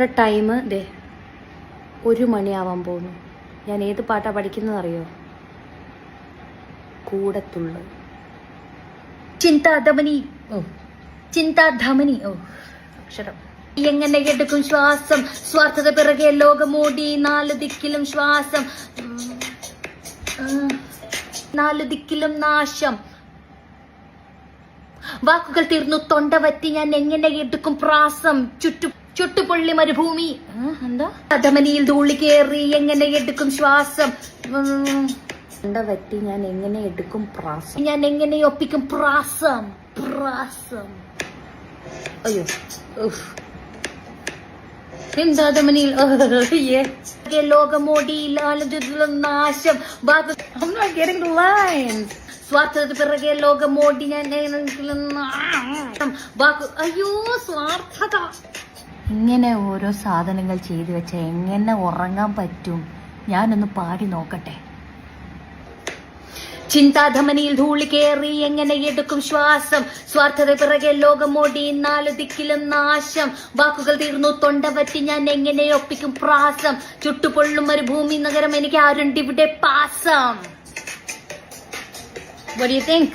ഇവിടെ time they 1 മണിയാവാൻ പോകുന്നു. ഞാൻ ഏത് പാട്ടാ പഠിക്കുന്നതെന്നറിയോ? കൂടത്തുള്ളു. ചിന്താധമനി അക്ഷരം. എങ്ങനെ എടുക്കും ശ്വാസം, സ്വാർത്ഥത പിറകെ ലോകമോടി, 4 ദിക്കിലും ശ്വാസം, 4 ദിക്കിലും നാശം. വാക്കുകൾ തീർന്നു, തൊണ്ട വറ്റി, ഞാൻ എങ്ങനെ എടുക്കും പ്രാസം, ചുട്ടുപൊള്ളി മരുഭൂമി. എന്താ? ധമനിയിൽ ധൂളി കേറി, എങ്ങനെ എടുക്കും ശ്വാസം, തൊണ്ട വറ്റി, ഞാൻ എങ്ങനെ എടുക്കും പ്രാസം, ഞാൻ എങ്ങനെ ഒപ്പിക്കും പ്രാസം. അയ്യോ, എന്താ ധമനിയിൽ ലോകമോടി, നാശം. സ്വാർത്ഥത പിറകെ ലോകമോടി, ഞാൻ അയ്യോ സ്വാർത്ഥത. ഇങ്ങനെ ഓരോ സാധനങ്ങൾ ചെയ്തു വെച്ച എങ്ങനെ ഉറങ്ങാൻ പറ്റും? ഞാനൊന്ന് പാടി നോക്കട്ടെ. ചിന്താധമനിയിൽ ധൂളി കേറി, എങ്ങനെ എടുക്കും ശ്വാസം, സ്വാർത്ഥത പിറകെ ലോകമോടി, 4 ദിക്കിലും നാശം. വാക്കുകൾ തീർന്നു, തൊണ്ട വറ്റി, ഞാൻ എങ്ങനെ ഒപ്പിക്കും പ്രാസം, ചുട്ടുപൊള്ളും മരുഭൂമി നഗരം, എനിക്ക് ആരുണ്ട് ഇവിടെ പാസം. What do you think?